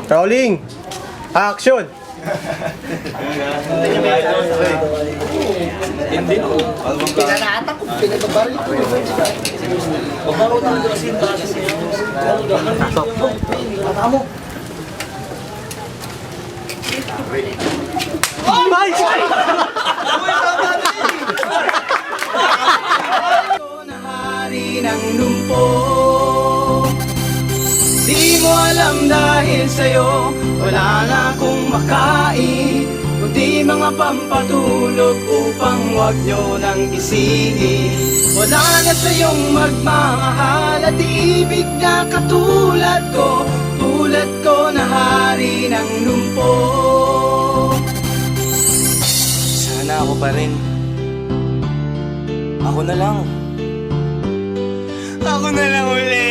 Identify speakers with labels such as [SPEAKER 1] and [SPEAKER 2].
[SPEAKER 1] Rolling! Action!
[SPEAKER 2] Hindi no.
[SPEAKER 3] Pinanata ko, pinagbabaril ko.
[SPEAKER 2] Pagkaro na ang kasi basis niya.
[SPEAKER 3] Tama mo.
[SPEAKER 1] Ay!
[SPEAKER 4] Hari ng lumpo. Di mo alam dahil sa'yo wala na akong makain, kundi mga pampatulog upang wag nyo nang gisingin. Wala na sa'yong magmamahal at ibig na katulad ko na hari ng lumpo.
[SPEAKER 2] Sana ako pa rin. Ako na lang.
[SPEAKER 4] Ako na lang uli.